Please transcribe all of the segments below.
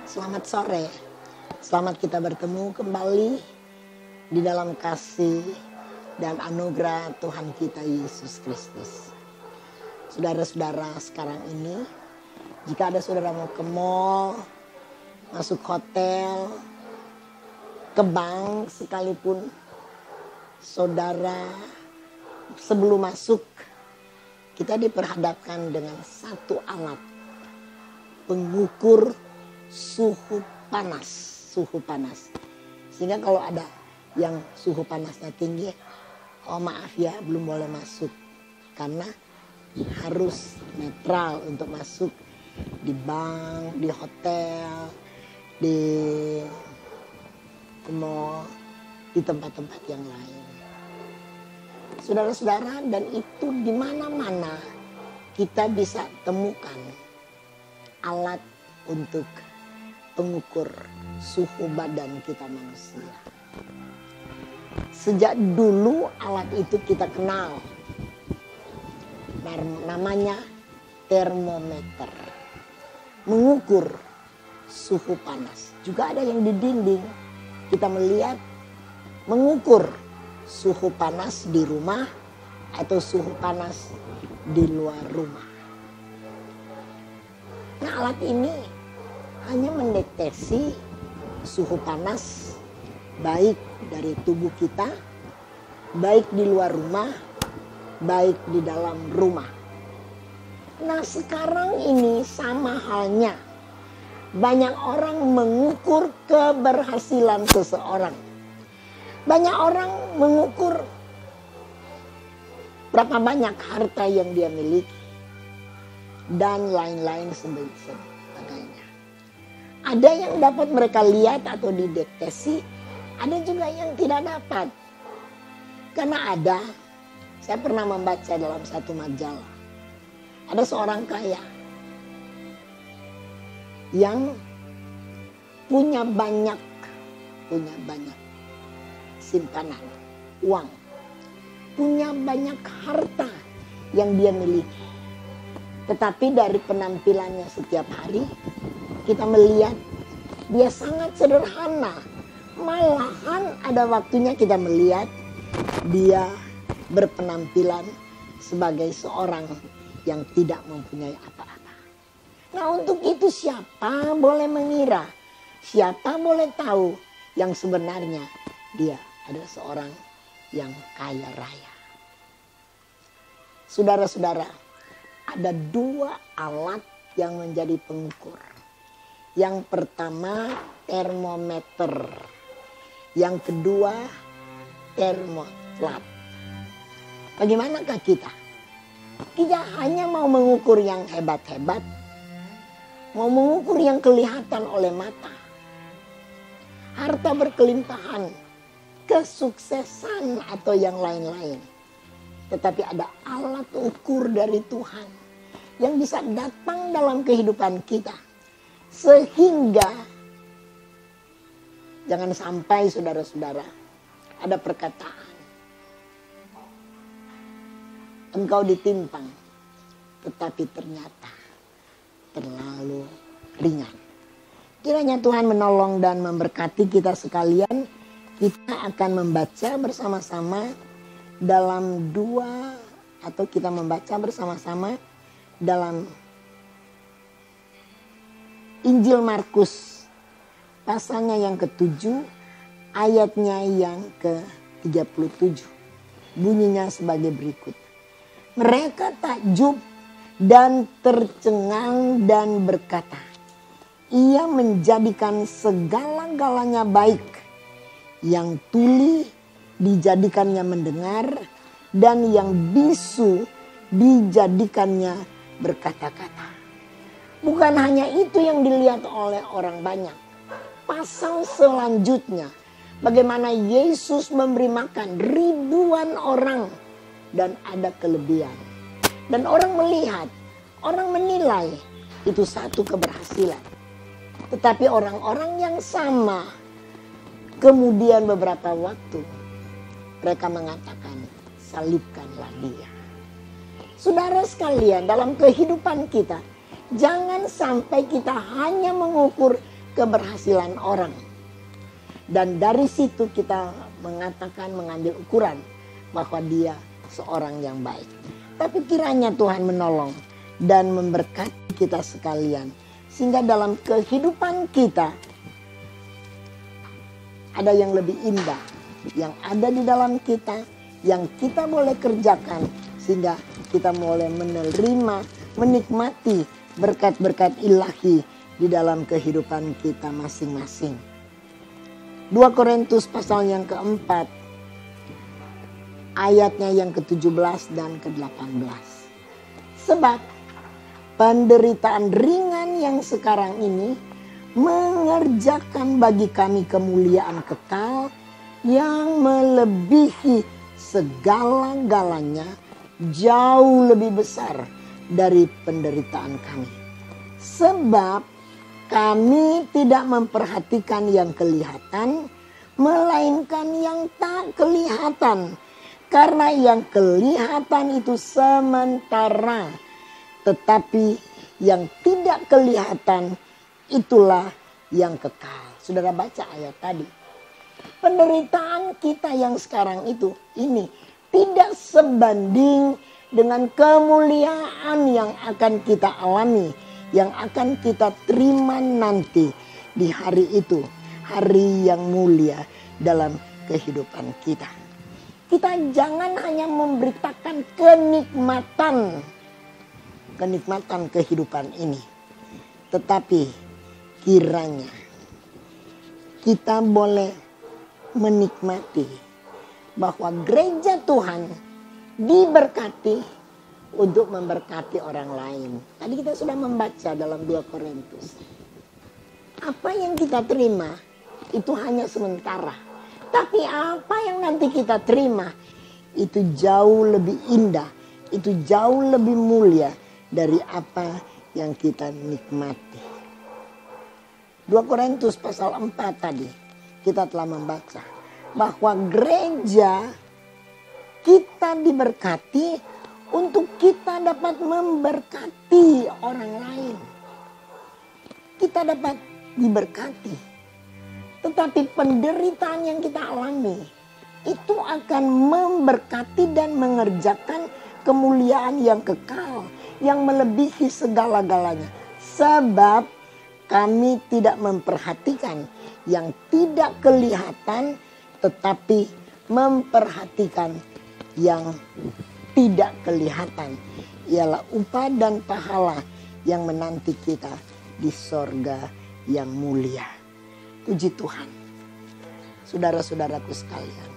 Selamat sore, selamat kita bertemu kembali di dalam kasih dan anugerah Tuhan kita Yesus Kristus. Saudara-saudara, sekarang ini jika ada saudara mau ke mall, masuk hotel, ke bank sekalipun, saudara sebelum masuk kita diperhadapkan dengan satu alat pengukur suhu panas. Sehingga kalau ada yang suhu panasnya tinggi, oh maaf ya, belum boleh masuk. Karena harus netral untuk masuk di bank, di hotel, di mall, di tempat-tempat yang lain. Saudara-saudara, dan itu di mana-mana kita bisa temukan alat untuk pengukur suhu badan kita manusia. Sejak dulu alat itu kita kenal. Namanya termometer. Mengukur suhu panas. Juga ada yang di dinding. Kita melihat mengukur suhu panas di rumah atau suhu panas di luar rumah. Nah, alat ini hanya mendeteksi suhu panas baik dari tubuh kita, baik di luar rumah, baik di dalam rumah. Nah, sekarang ini sama halnya banyak orang mengukur keberhasilan seseorang. Banyak orang mengukur berapa banyak harta yang dia miliki. Dan lain-lain sebagainya. Ada yang dapat mereka lihat atau dideteksi. Ada juga yang tidak dapat. Karena saya pernah membaca dalam satu majalah. Ada seorang kaya yang punya banyak simpanan uang, punya banyak harta yang dia miliki. Tetapi dari penampilannya setiap hari kita melihat dia sangat sederhana. Malahan ada waktunya kita melihat dia berpenampilan sebagai seorang yang tidak mempunyai apa-apa. Nah, untuk itu siapa boleh mengira, siapa boleh tahu yang sebenarnya dia adalah seorang yang kaya raya. Saudara-saudara, ada dua alat yang menjadi pengukur. Yang pertama termometer, yang kedua termostat. Bagaimanakah kita? Kita hanya mau mengukur yang hebat-hebat, mau mengukur yang kelihatan oleh mata. Harta berkelimpahan, kesuksesan atau yang lain-lain. Tetapi ada alat ukur dari Tuhan yang bisa datang dalam kehidupan kita. Sehingga jangan sampai saudara-saudara ada perkataan, engkau ditimpang, tetapi ternyata terlalu ringan. Kiranya Tuhan menolong dan memberkati kita sekalian. Kita akan membaca bersama-sama dalam kita membaca bersama-sama dalam Injil Markus pasalnya yang ke-7 ayatnya yang ke-37. Bunyinya sebagai berikut. Mereka takjub dan tercengang dan berkata, ia menjadikan segala-galanya baik. Yang tuli dijadikannya mendengar dan yang bisu dijadikannya berkata-kata. Bukan hanya itu yang dilihat oleh orang banyak. Pasal selanjutnya, bagaimana Yesus memberi makan ribuan orang dan ada kelebihan. Dan orang melihat, orang menilai itu satu keberhasilan. Tetapi orang-orang yang sama, kemudian beberapa waktu mereka mengatakan, salibkanlah dia. Saudara sekalian, dalam kehidupan kita, jangan sampai kita hanya mengukur keberhasilan orang. Dan dari situ kita mengambil ukuran bahwa dia seorang yang baik. Tapi kiranya Tuhan menolong dan memberkati kita sekalian. Sehingga dalam kehidupan kita ada yang lebih indah. Yang ada di dalam kita, yang kita boleh kerjakan. Sehingga kita boleh menerima, menikmati berkat-berkat ilahi di dalam kehidupan kita masing-masing. 2 Korintus pasal yang keempat, ayatnya yang ke-17 dan ke-18. Sebab penderitaan ringan yang sekarang ini mengerjakan bagi kami kemuliaan kekal yang melebihi segala-galanya, jauh lebih besar dari penderitaan kami. Sebab kami tidak memperhatikan yang kelihatan, melainkan yang tak kelihatan. Karena yang kelihatan itu sementara, tetapi yang tidak kelihatan itulah yang kekal. Saudara baca ayat tadi. Penderitaan kita yang sekarang ini tidak sebanding dengan kemuliaan yang akan kita alami, yang akan kita terima nanti di hari itu, hari yang mulia dalam kehidupan kita. Kita jangan hanya memberitakan kenikmatan kehidupan ini, tetapi kiranya kita boleh menikmati bahwa gereja Tuhan diberkati untuk memberkati orang lain. Tadi kita sudah membaca dalam 2 Korintus. Apa yang kita terima itu hanya sementara. Tapi apa yang nanti kita terima itu jauh lebih indah, itu jauh lebih mulia dari apa yang kita nikmati. 2 Korintus pasal 4 tadi kita telah membaca bahwa gereja kita diberkati untuk kita dapat memberkati orang lain. Kita dapat diberkati. Tetapi penderitaan yang kita alami itu akan memberkati dan mengerjakan kemuliaan yang kekal, yang melebihi segala-galanya. Sebab kami tidak memperhatikan yang tidak kelihatan, tetapi memperhatikan yang tidak kelihatan. Ialah upah dan pahala yang menanti kita di sorga yang mulia. Puji Tuhan. Saudara-saudaraku sekalian,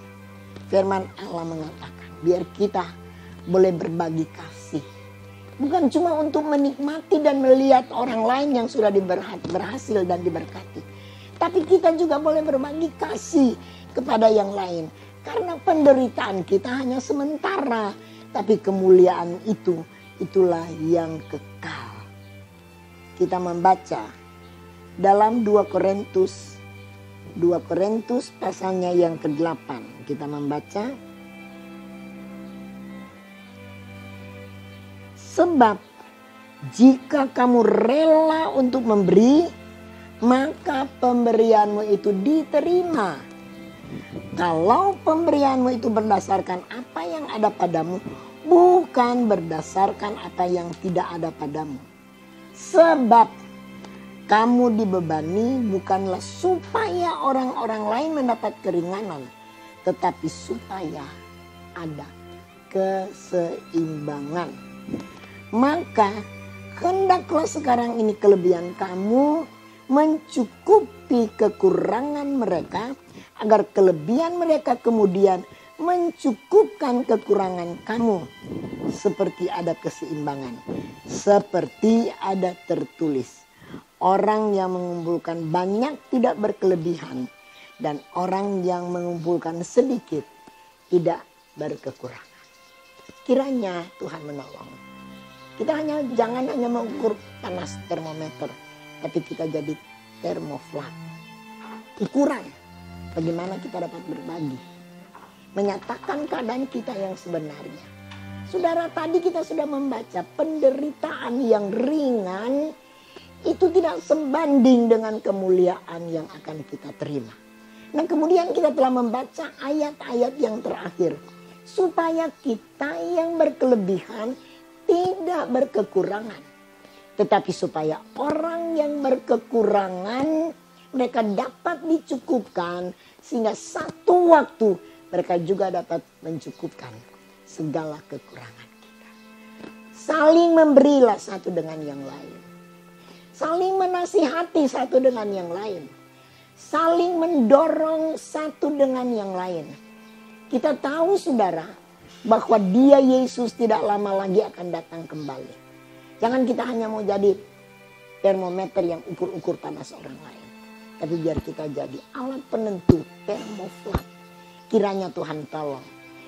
firman Allah mengatakan biar kita boleh berbagi kasih. Bukan cuma untuk menikmati dan melihat orang lain yang sudah berhasil dan diberkati. Tapi kita juga boleh berbagi kasih kepada yang lain. Karena penderitaan kita hanya sementara. Tapi kemuliaan itulah yang kekal. Kita membaca dalam 2 Korintus pasalnya yang ke-8. Kita membaca. Sebab jika kamu rela untuk memberi, maka pemberianmu itu diterima. Kalau pemberianmu itu berdasarkan apa yang ada padamu, bukan berdasarkan apa yang tidak ada padamu. Sebab kamu dibebani bukanlah supaya orang-orang lain mendapat keringanan, tetapi supaya ada keseimbangan. Maka hendaklah sekarang ini kelebihan kamu mencukupi kekurangan mereka, agar kelebihan mereka kemudian mencukupkan kekurangan kamu. Seperti ada keseimbangan, seperti ada tertulis. Orang yang mengumpulkan banyak tidak berkelebihan, dan orang yang mengumpulkan sedikit tidak berkekurangan. Kiranya Tuhan menolong. Kita jangan hanya mengukur panas termometer, tapi kita jadi termoflat. Ukuran bagaimana kita dapat berbagi, menyatakan keadaan kita yang sebenarnya. Saudara, tadi kita sudah membaca penderitaan yang ringan itu tidak sebanding dengan kemuliaan yang akan kita terima. Nah, kemudian kita telah membaca ayat-ayat yang terakhir. Supaya kita yang berkelebihan tidak berkekurangan. Tetapi supaya orang yang berkekurangan mereka dapat dicukupkan. Sehingga satu waktu mereka juga dapat mencukupkan segala kekurangan kita. Saling memberilah satu dengan yang lain. Saling menasihati satu dengan yang lain. Saling mendorong satu dengan yang lain. Kita tahu saudara bahwa dia Yesus tidak lama lagi akan datang kembali. Jangan kita hanya mau jadi termometer yang ukur-ukur panas orang lain. Tapi biar kita jadi alat penentu termoflat. Kiranya Tuhan tolong.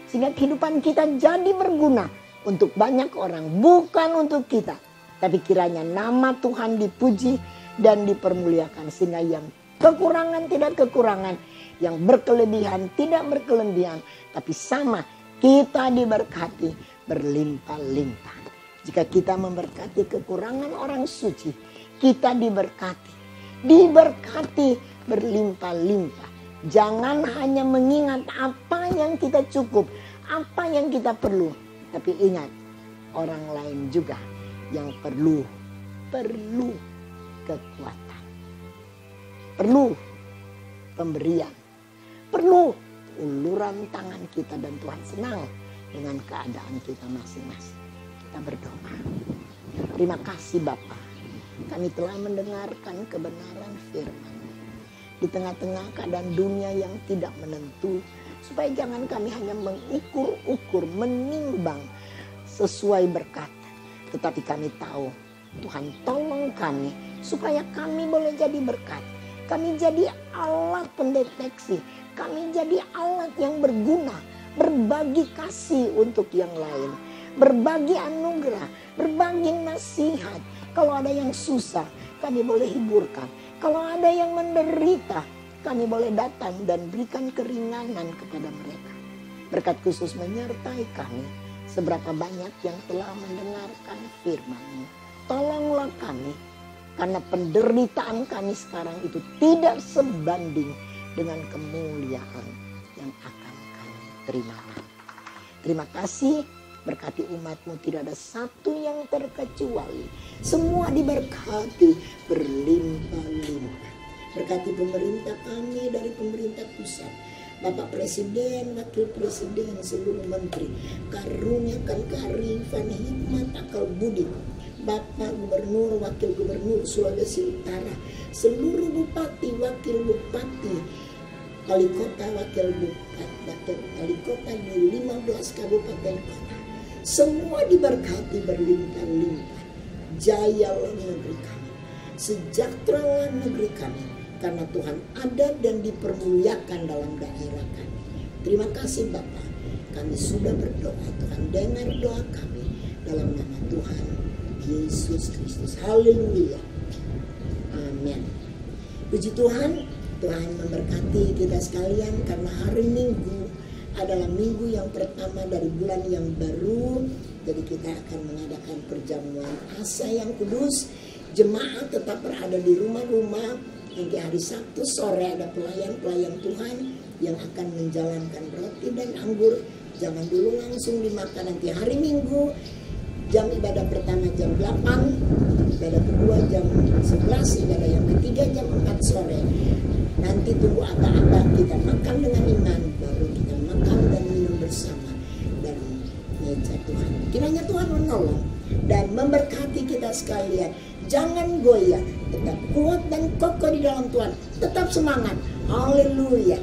Sehingga kehidupan kita jadi berguna untuk banyak orang. Bukan untuk kita. Tapi kiranya nama Tuhan dipuji dan dipermuliakan. Sehingga yang kekurangan tidak kekurangan. Yang berkelebihan tidak berkelebihan. Tapi sama kita diberkati berlimpah-limpah. Jika kita memberkati kekurangan orang suci. Kita diberkati. Diberkati berlimpah-limpah. Jangan hanya mengingat apa yang kita cukup. Apa yang kita perlu. Tapi ingat orang lain juga yang perlu kekuatan, perlu pemberian, perlu uluran tangan kita, dan Tuhan senang dengan keadaan kita masing-masing. Kita berdoa. Terima kasih Bapa, kami telah mendengarkan kebenaran firman. Di tengah-tengah keadaan dunia yang tidak menentu, supaya jangan kami hanya mengukur-ukur, menimbang sesuai berkat. Tetapi kami tahu, Tuhan tolong kami supaya kami boleh jadi berkat. Kami jadi alat pendeteksi. Kami jadi alat yang berguna. Berbagi kasih untuk yang lain. Berbagi anugerah. Berbagi nasihat. Kalau ada yang susah, kami boleh hiburkan. Kalau ada yang menderita, kami boleh datang dan berikan keringanan kepada mereka. Berkat khusus menyertai kami. Seberapa banyak yang telah mendengarkan firman-Mu. Tolonglah kami. Karena penderitaan kami sekarang itu tidak sebanding dengan kemuliaan yang akan kami terima. Terima kasih, berkati umat-Mu, tidak ada satu yang terkecuali. Semua diberkati berlimpah-limpah. Berkati pemerintah kami dari pemerintah pusat. Bapak Presiden, Wakil Presiden, seluruh menteri. Karuniakan kearifan, hikmat, akal budi. Bapak Gubernur, Wakil Gubernur Sulawesi Utara, seluruh bupati, wakil bupati, wali kota, wakil bupati, wali kota di 15 kabupaten kota. Semua diberkati berlimpah-limpah. Jayalah negeri kami, sejahteralah negeri kami, karena Tuhan ada dan dipermuliakan dalam daerah kami. Terima kasih Bapak, kami sudah berdoa, Tuhan dengar doa kami dalam nama Tuhan Yesus Kristus. Haleluya. Amin. Puji Tuhan, Tuhan memberkati kita sekalian karena hari Minggu adalah minggu yang pertama dari bulan yang baru. Jadi kita akan mengadakan perjamuan asa yang kudus. Jemaat tetap berada di rumah-rumah. Nanti hari Sabtu sore ada pelayan-pelayan Tuhan yang akan menjalankan roti dan anggur. Jangan dulu langsung dimakan. Nanti hari Minggu jam ibadah pertama jam 8, ibadah kedua jam 11, ibadah yang ketiga jam 4 sore. Nanti tunggu apa-apa, kita makan dengan iman, baru kita makan dan minum bersama dari meja Tuhan. Kiranya Tuhan menolong dan memberkati kita sekalian. Jangan goyah, tetap kuat dan kokoh di dalam Tuhan. Tetap semangat. Haleluya.